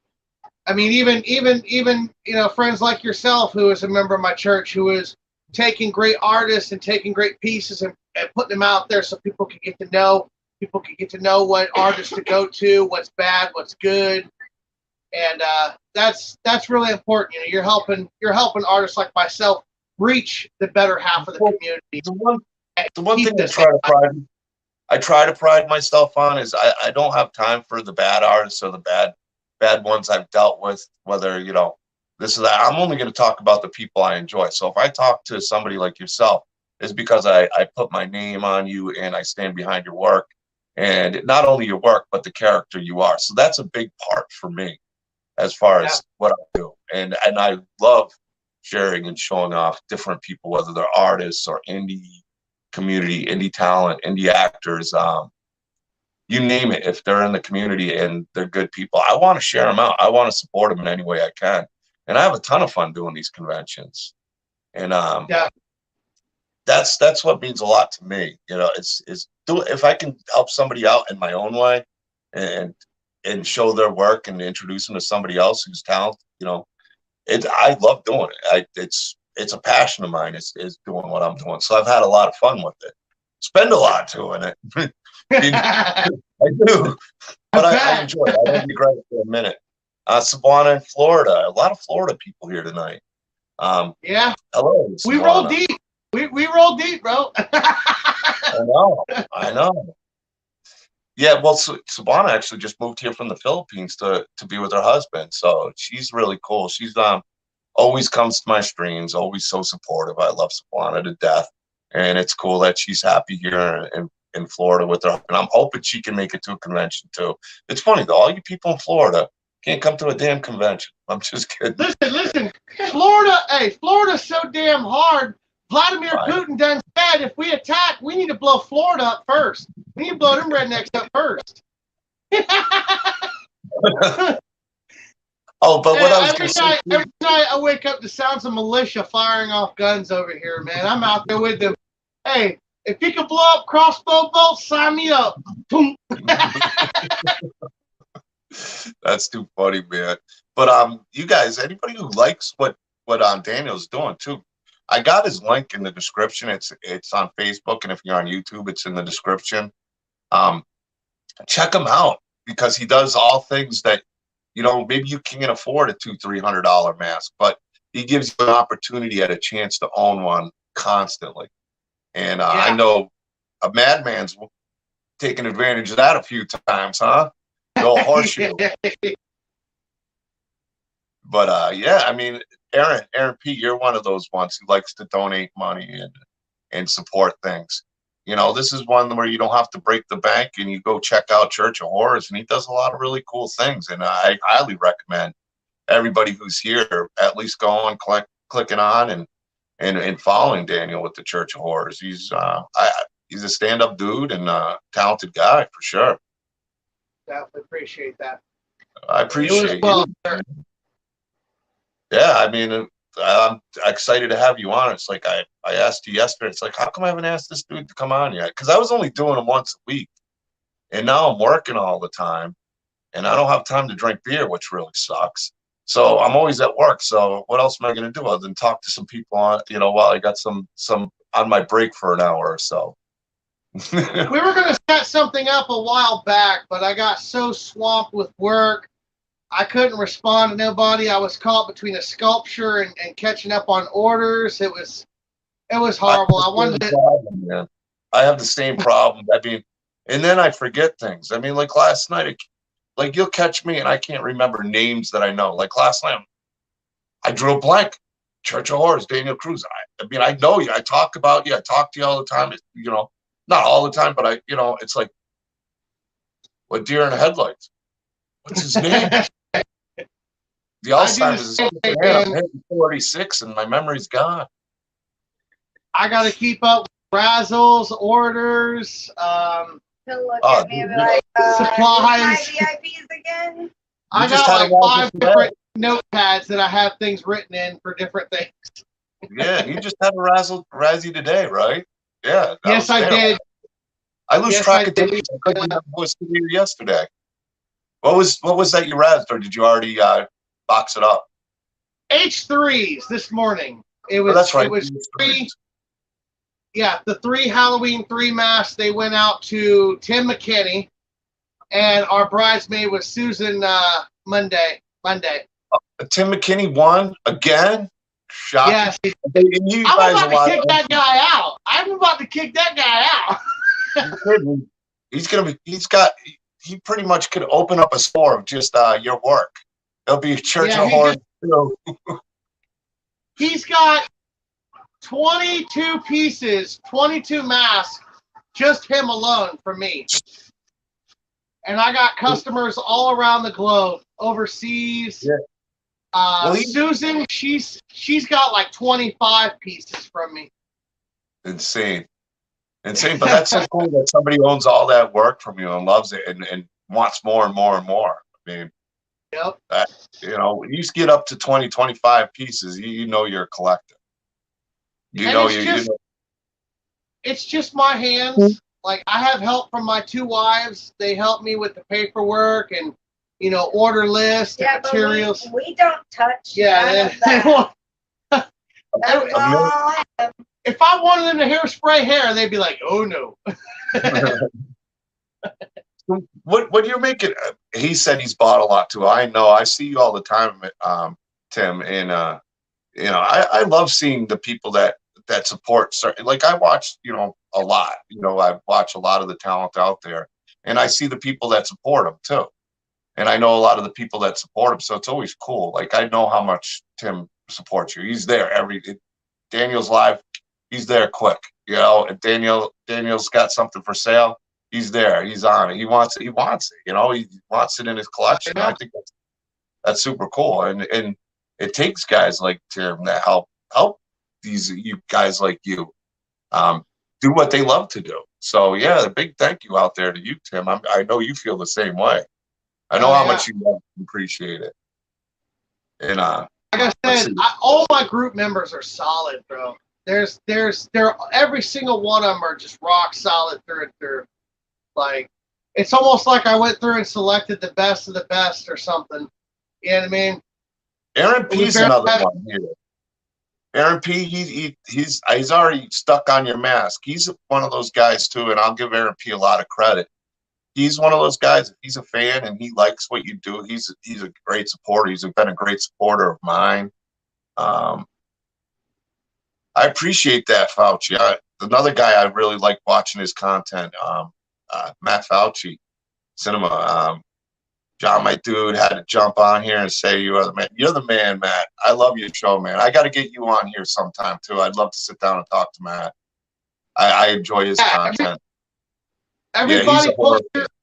I mean, even friends like yourself, who is a member of my church, who is taking great artists and taking great pieces and putting them out there so people can get to know what artists to go to, what's bad, what's good. And that's really important. You're helping artists like myself reach the better half of the community. The one thing I try to pride myself on is I don't have time for the bad artists or the bad ones I've dealt with, whether this is that. I'm only going to talk about the people I enjoy. So if I talk to somebody like yourself, it's because I put my name on you and I stand behind your work, and not only your work but the character you are. So that's a big part for me as far as what I do, and I love sharing and showing off different people, whether they're artists or indie community, indie talent, indie actors, you name it. If they're in the community and they're good people, I want to share them out. I want to support them in any way I can, and I have a ton of fun doing these conventions. And that's what means a lot to me. If I can help somebody out in my own way, and show their work and introduce them to somebody else who's talented, I love doing it. It's a passion of mine. Is doing what I'm doing. So I've had a lot of fun with it. Spend a lot doing it. I do, but I enjoy it. I won't be great for a minute. Savannah in Florida. A lot of Florida people here tonight. Hello. Savannah. We roll deep. We roll deep, bro. I know. Yeah, well, Savannah actually just moved here from the Philippines to be with her husband. So she's really cool. She's always comes to my streams, always so supportive. I love Savannah to death. And it's cool that she's happy here in Florida with her. And I'm hoping she can make it to a convention too. It's funny though, all you people in Florida can't come to a damn convention. I'm just kidding. Listen, Florida's so damn hard. Vladimir Putin done said if we attack, we need to blow Florida up first. We need to blow them rednecks up first. Oh, but what I was going to say. Every night I wake up to sounds of militia firing off guns over here, man. I'm out there with them. Hey, if you can blow up crossbow bolts, sign me up. That's too funny, man. But you guys, anybody who likes what Daniel's doing too, I got his link in the description. It's on Facebook, and if you're on YouTube, it's in the description. Check him out, because he does all things that maybe you can't afford a $200-300 mask, but he gives you an opportunity at a chance to own one constantly. And I know a madman's taken advantage of that a few times, huh? The old horseshoe. But yeah, I mean, Aaron P., you're one of those ones who likes to donate money and support things. This is one where you don't have to break the bank, and you go check out Church of Horrors, and he does a lot of really cool things. And I highly recommend everybody who's here at least going, clicking on and following Daniel with the Church of Horrors. He's a stand-up dude and a talented guy for sure. Definitely appreciate that. I appreciate it. Yeah, I mean, I'm excited to have you on. It's like I asked you yesterday. It's like, how come I haven't asked this dude to come on yet? Because I was only doing them once a week, and now I'm working all the time, and I don't have time to drink beer, which really sucks. So I'm always at work. So what else am I going to do other than talk to some people on, while I got some on my break for an hour or so. We were going to set something up a while back, but I got so swamped with work. I couldn't respond to nobody. I was caught between a sculpture and catching up on orders. It was horrible. I have the same problem. I mean, and then I forget things. I mean, like last night, like you'll catch me and I can't remember names that I know. Like last night, I drew a blank. Church of Horrors, Daniel Cruz. I mean, I know you. I talk about you. I talk to you all the time. Not all the time, but it's like, what deer in the headlights? What's his name? The Alzheimer's is same kicking thing, in. I'm man. hitting 46 and my memory's gone. I got to keep up with Razzles, orders, He'll look Oh, at me and be dude, like, supplies. "Is my VIPs again?" I just got had a like Razzle 5 today. different notepads that I have things written in for different things. Yeah, you just had a Razzie today, right? Yeah. Yes, I there. did. I lose Yes, track I of days. did. I couldn't remember what was here yesterday. What was that you razzed, or did you already box it up? H3s this morning. It was. Oh, that's right. It was 3. Yeah, the 3 Halloween 3 masks. They went out to Tim McKinney, and our bridesmaid was Susan Monday. Tim McKinney won again. Shocking. Yes. And you I'm guys about to kick that guy out. I'm about to kick that guy out. He pretty much could open up a store of just your work. There'll be a church of horror. He's got 22 pieces, 22 masks, just him alone for me. And I got customers all around the globe, overseas. Yeah. Susan, she's got like 25 pieces from me. Insane. But that's so cool that somebody owns all that work from you and loves it and wants more and more and more. I mean, yep. When you get up to 20, 25 pieces, you know you're a collector. It's just my hands. Like, I have help from my 2 wives. They help me with the paperwork and, order list and materials. But we don't touch. Yeah. If I wanted them to hairspray hair, they'd be like, "Oh no." What you're making? He said he's bought a lot too. I know. I see you all the time, Tim, and I love seeing the people that support. Like I watch, a lot. I watch a lot of the talent out there, and I see the people that support them too. And I know a lot of the people that support him, so it's always cool. Like I know how much Tim supports you. He's there Daniel's live. He's there quick. And Daniel's got something for sale. He's there. He's on it. He wants it. He wants it. He wants it in his collection. I think that's super cool. And it takes guys like Tim that help you guys like you do what they love to do. So yeah, a big thank you out there to you, Tim. I know you feel the same way. I know how much you love and appreciate it. And like I said, all my group members are solid, bro. Every single one of them are just rock solid through and through. Like, it's almost like I went through and selected the best of the best or something. You know what I mean? Aaron P's another one here. Aaron P, he's already stuck on your mask. He's one of those guys too, and I'll give Aaron P a lot of credit. He's one of those guys. If he's a fan and he likes what you do, he's a great supporter. He's been a great supporter of mine. I appreciate that, Fauci. Another guy I really like watching his content, Matt Fauci, Cinema. John, my dude, had to jump on here and say you are the man. You're the man, Matt. I love your show, man. I got to get you on here sometime too. I'd love to sit down and talk to Matt. I enjoy his content. Everybody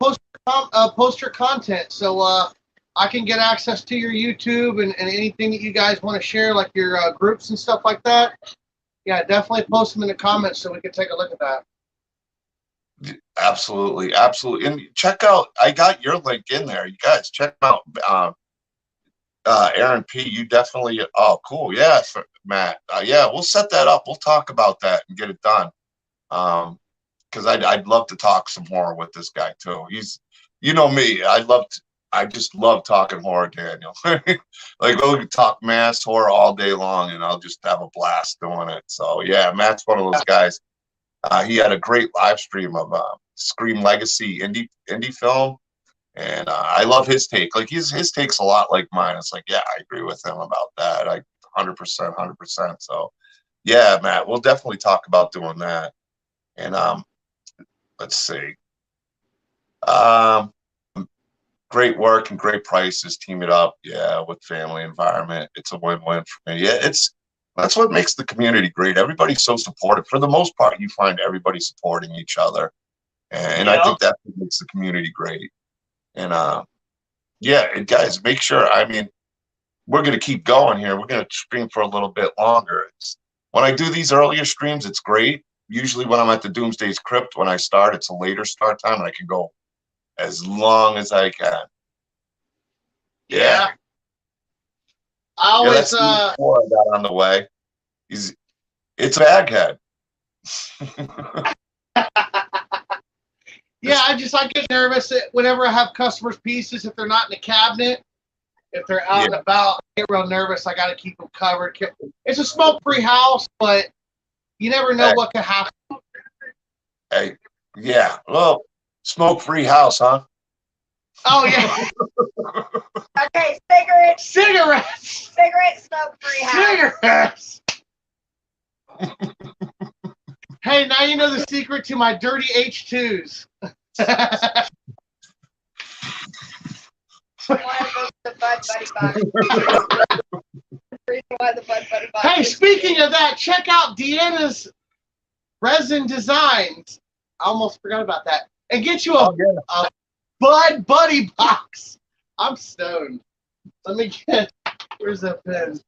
post your content so I can get access to your YouTube and anything that you guys want to share, like your groups and stuff like that. Yeah, definitely post them in the comments so we can take a look at that. Absolutely. And check out, I got your link in there. You guys check out Aaron P. You definitely, cool. Yeah, Matt. Yeah, we'll set that up. We'll talk about that and get it done. Because I'd love to talk some horror with this guy too. He's, me. I just love talking horror, Daniel. Like we'll talk mass horror all day long, and I'll just have a blast doing it. So yeah, Matt's one of those guys. He had a great live stream of Scream Legacy indie film, and I love his take. Like his take's a lot like mine. It's like, yeah, I agree with him about that. 100%. So yeah, Matt, we'll definitely talk about doing that. And let's see. Great work and great prices. Team it up, yeah, with family environment. It's a win-win for me. Yeah, that's what makes the community great. Everybody's so supportive. For the most part, you find everybody supporting each other, and I think that's what makes the community great. And yeah, guys, make sure. I mean, we're going to keep going here. We're going to stream for a little bit longer. When I do these earlier streams, it's great. Usually when I'm at the Doomsday's Krypt, when I start, it's a later start time, and I can go as long as I can. Yeah. I Yeah, always, that's the four I got on the way. It's a baghead. yeah, I get nervous whenever I have customers' pieces, if they're not in the cabinet, if they're out and about, I get real nervous. I got to keep them covered. It's a smoke-free house, but you never know what could happen. Hey, yeah. Well, smoke-free house, huh? Oh, yeah. Okay, cigarettes. Cigarettes. Cigarette smoke-free house. Cigarettes. Hey, now you know the secret to my dirty H2s. The Bud Buddy box. Reason why the Bud Buddy box. Hey, speaking of that, check out Deanna's resin designs. I almost forgot about that. And get you a Bud Buddy box. I'm stoned. Let me get. Where's that pen?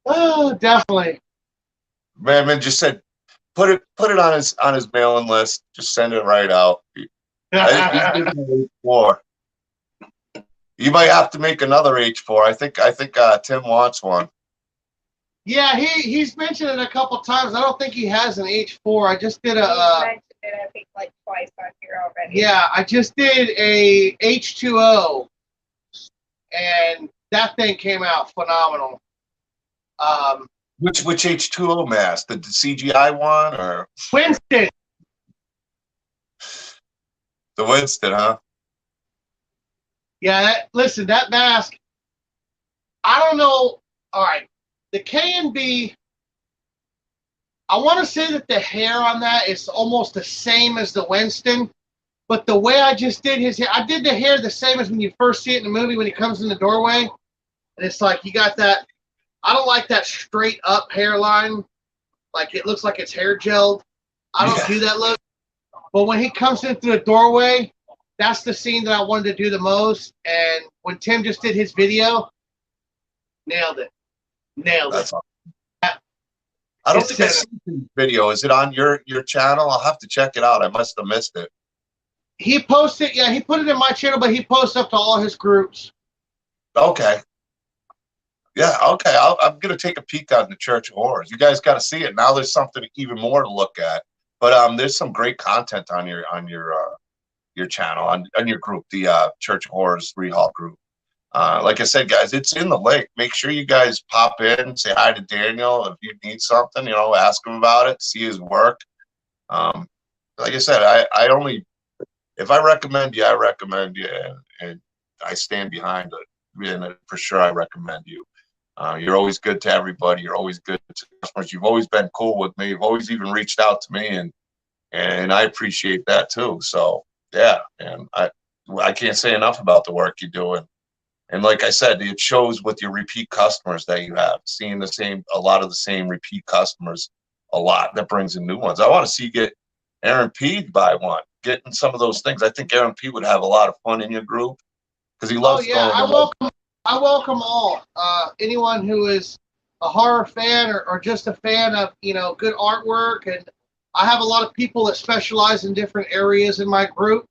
Oh, definitely. Man just said, put it on his mailing list. Just send it right out. H4. You might have to make another H4. I think Tim wants one. Yeah, he's mentioned it a couple times. I don't think he has an H4. I just did He's mentioned it, I think, like twice on here already. Yeah, I just did a H2O, and that thing came out phenomenal. Which H2O mask? The CGI one or Winston? The Winston, huh? Yeah, listen, that mask, I don't know. All right, the K&B, I want to say that the hair on that is almost the same as the Winston, but the way I just did his hair, I did the hair the same as when you first see it in the movie when he comes in the doorway, and it's like you got that. I don't like that straight up hairline, like it looks like it's hair gelled. I don't do that look. But when he comes in through the doorway, that's the scene that I wanted to do the most. And when Tim just did his video, nailed it. That's awesome. I don't think I've seen the video. Is it on your channel? I'll have to check it out. I must have missed it. He posted, yeah, he put it in my channel, but he posts up to all his groups. Okay. Yeah, okay. I'm going to take a peek on the Church of Horrors. You guys got to see it. Now there's something even more to look at. But there's some great content on your channel, on your group, the Church of Horrors Rehauls group. Like I said, guys, it's in the link. Make sure you guys pop in, say hi to Daniel. If you need something, ask him about it, see his work. Like I said, I only, if I recommend you, I recommend you, and I stand behind it. And for sure, I recommend you. You're always good to everybody. You're always good to customers. You've always been cool with me. You've always even reached out to me, and I appreciate that too. So yeah, and I can't say enough about the work you do. And like I said, it shows with your repeat customers that you have, seeing a lot of the same repeat customers, a lot that brings in new ones. I want to see you get Aaron P to buy one, getting some of those things. I think Aaron P would have a lot of fun in your group because he loves going. I welcome all. Anyone who is a horror fan or just a fan of good artwork, and I have a lot of people that specialize in different areas in my group.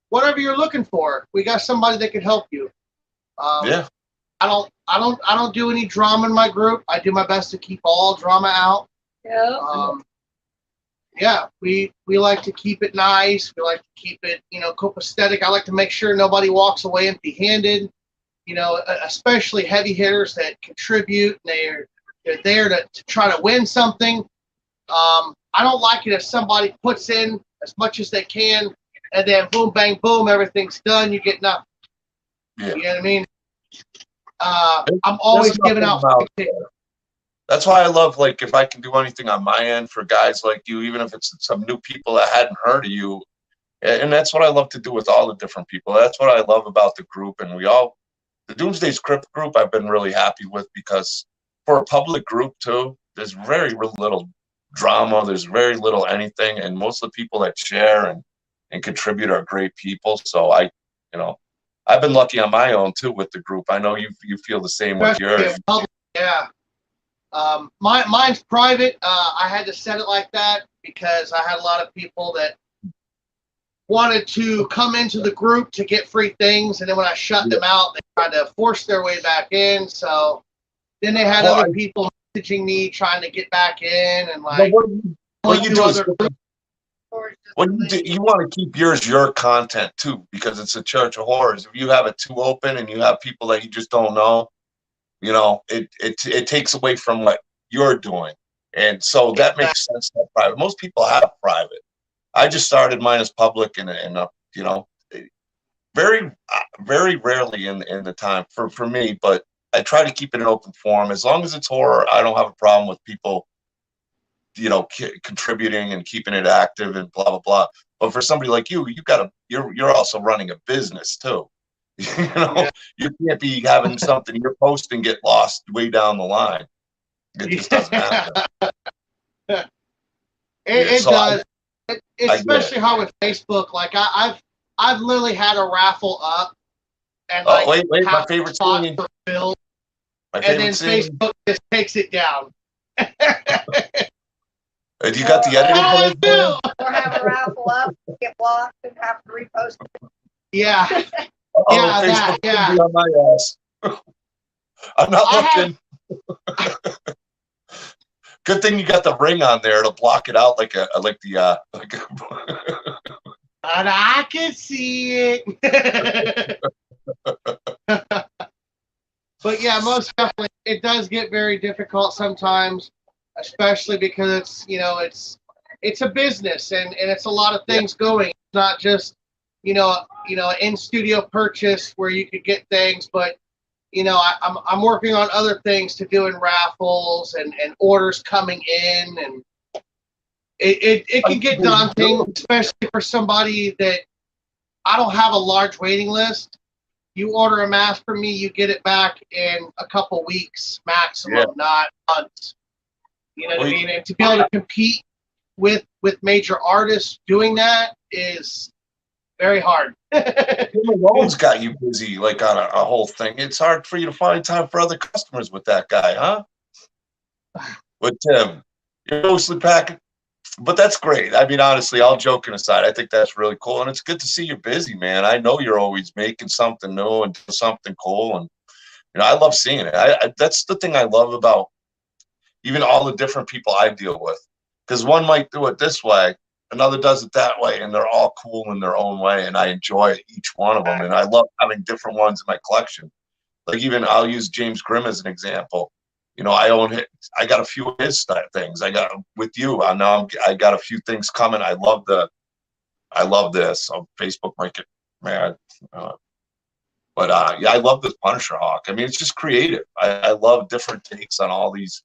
Whatever you're looking for, we got somebody that can help you. Yeah. I don't do any drama in my group. I do my best to keep all drama out. Yeah. Yeah, we like to keep it nice. We like to keep it, copacetic. I like to make sure nobody walks away empty-handed. Especially heavy hitters that contribute. They're there to try to win something. I don't like it if somebody puts in as much as they can, and then boom, bang, boom, everything's done. You get nothing. Yeah. You know what I mean? I'm always giving out. That's why I love, like, if I can do anything on my end for guys like you, even if it's some new people that hadn't heard of you. And that's what I love to do with all the different people. That's what I love about the group. And the Doomsday's Krypt group, I've been really happy with, because for a public group too, there's very little drama. There's very little anything. And most of the people that share and contribute are great people. So I I've been lucky on my own too with the group. I know you feel the same with yours. Yeah. Mine's private. I had to set it like that because I had a lot of people that wanted to come into the group to get free things, and then when I shut them out, they tried to force their way back in. So then they had other people messaging me trying to get back in, and like what you do is you want to keep yours your content too, because it's a Church of Horrors. If you have it too open and you have people that you just don't know, you know, it takes away from what you're doing, and so that makes sense. That private. Most people have private. I just started mine as public, and you know, very rarely in the time for me, but I try to keep it an open forum. As long as it's horror, I don't have a problem with people, you know, contributing and keeping it active and blah blah blah. But for somebody like you, you're also running a business too. You know, you can't be having something you're posting get lost way down the line. It just doesn't happen. It does. Especially how with Facebook, like I've literally had a raffle up, and like wait, my favorite scene. And then Facebook just takes it down. You got the editing? Or have a raffle up, get blocked, and have to repost it. Yeah. Facebook yeah. On my ass. I'm not looking. Good thing you got the ring on there to block it out like the. And I can see it. But yeah, most definitely, it does get very difficult sometimes, especially because it's, you know, it's a business and it's a lot of things going. It's not just, you know, in studio purchase where you could get things, but you know, I'm working on other things to do in raffles and orders coming in, and it can get daunting, especially for somebody that I don't have a large waiting list. You order a mask from me, you get it back in a couple weeks maximum, not months. You know what I mean? And to be able to compete with major artists doing that is very hard. Tim Malone's got you busy, like on a whole thing. It's hard for you to find time for other customers with that guy, huh? With Tim, you're mostly packing, but that's great. I mean, honestly, all joking aside, I think that's really cool, and it's good to see you're busy, man. I know you're always making something new and doing something cool, and you know, I love seeing it. That's the thing I love about even all the different people I deal with, because one might do it this way, another does it that way, and they're all cool in their own way, and I enjoy each one of them, and I love having different ones in my collection. Like even I'll use James Grimm as an example. You know, I got a few of his things. I got with you. I got a few things coming. I love this. So Facebook might get mad, but yeah, I love this Punisher Hawk. I mean, it's just creative. I love different takes on all these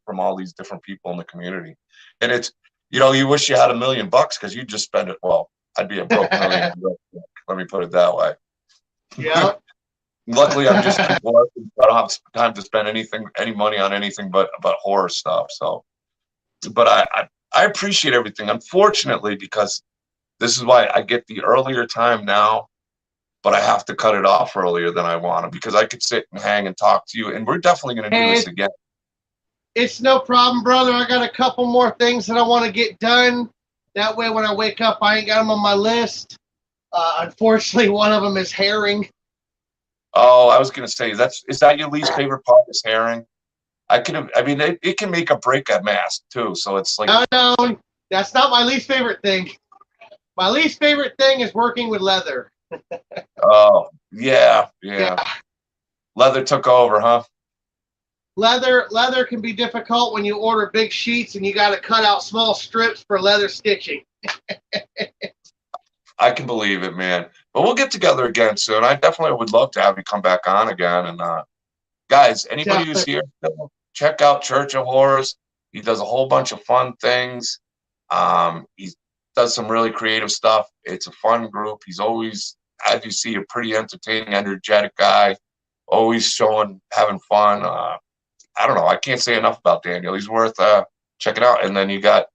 different people in the community, and it's. You know, you wish you had $1 million because you just spend it. Well, I'd be a broke million. Let me put it that way. Yeah. Luckily, I'm just working. I don't have time to spend any money on anything but horror stuff. So, but I appreciate everything. Unfortunately, because this is why I get the earlier time now, but I have to cut it off earlier than I want to, because I could sit and hang and talk to you, and we're definitely going to do this again. It's no problem, brother. I got a couple more things that I want to get done. That way, when I wake up, I ain't got them on my list. Unfortunately, one of them is herring. Oh, I was going to say, is that your least favorite part, is herring? I mean, it can make a break a mask too. So it's like, no, that's not my least favorite thing. My least favorite thing is working with leather. Oh, yeah. Leather took over, huh? Leather can be difficult when you order big sheets and you got to cut out small strips for leather stitching. I can believe it, man. But we'll get together again soon. I definitely would love to have you come back on again. And guys, anybody who's here, check out Church of Horrors. He does a whole bunch of fun things. He does some really creative stuff. It's a fun group. He's always, as you see, a pretty entertaining, energetic guy. Always having fun. I don't know. I can't say enough about Daniel. He's worth checking out. And then you got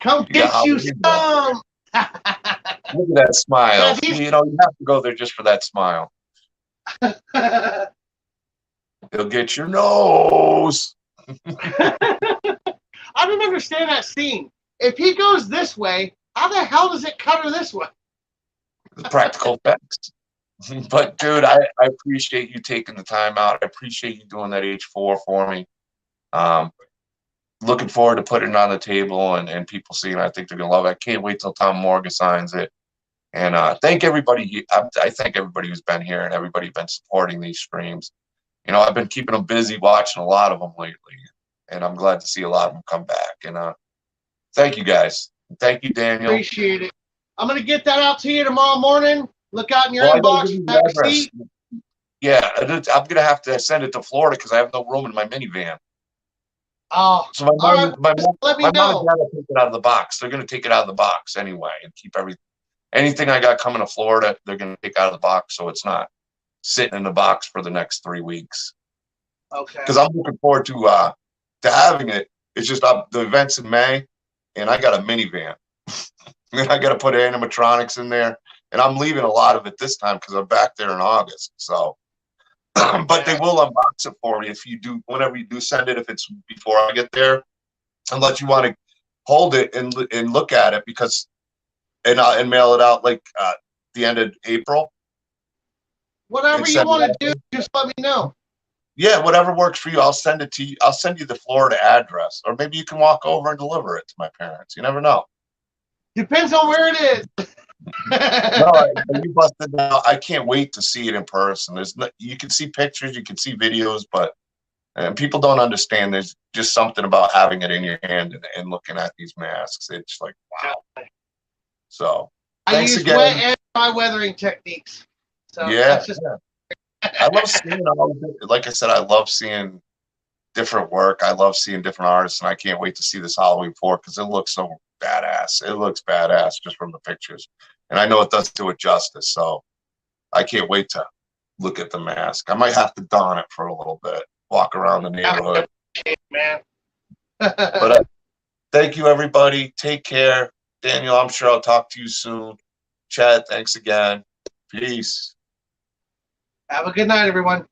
come get you some. Look at that smile. You know, you have to go there just for that smile. He'll get your nose. I don't understand that scene. If he goes this way, how the hell does it cut her this way? Practical effects. But dude, I appreciate you taking the time out. I appreciate you doing that H4 for me. Looking forward to putting it on the table and people seeing it. I think they're gonna love it. I can't wait till Tom Morgan signs it. And thank everybody. I thank everybody who's been here and everybody who's been supporting these streams. You know, I've been keeping them busy watching a lot of them lately, and I'm glad to see a lot of them come back. And thank you guys. Thank you, Daniel. Appreciate it. I'm gonna get that out to you tomorrow morning. Look out in your Well, I gotta inbox. give you the Have a address. seat. Yeah, I'm gonna have to send it to Florida because I have no room in my minivan. Oh, So my all mom, right. my mom, Let me my mom know. and dad will take it out of the box. They're gonna take it out of the box anyway and keep anything I got coming to Florida. They're gonna take out of the box, so it's not sitting in the box for the next 3 weeks. Okay. Because I'm looking forward to having it. It's just the event's in May, and I got a minivan, and I got to put animatronics in there, and I'm leaving a lot of it this time because I'm back there in August. So, but they will unbox it for me if you do, whenever you do send it, if it's before I get there, unless you want to hold it and look at it because and mail it out like the end of April. Whatever you want to do, just let me know. Yeah, whatever works for you. I'll send it to you. I'll send you the Florida address, or maybe you can walk over and deliver it to my parents. You never know. Depends on where it is. No, you busted out. I can't wait to see it in person. You can see pictures, you can see videos, but people don't understand. There's just something about having it in your hand and looking at these masks. It's like, wow. So, thanks I use again. wet and dry weathering techniques. So Yeah, that's just I love seeing all of it. Like I said, I love seeing different work. I love seeing different artists, and I can't wait to see this Halloween 4 because it looks so badass. It looks badass just from the pictures, and I know it does do it justice. So I can't wait to look at the mask. I might have to don it for a little bit, walk around the neighborhood. man. But thank you, everybody. Take care. Daniel, I'm sure I'll talk to you soon. Chad, thanks again. Peace. Have a good night, everyone.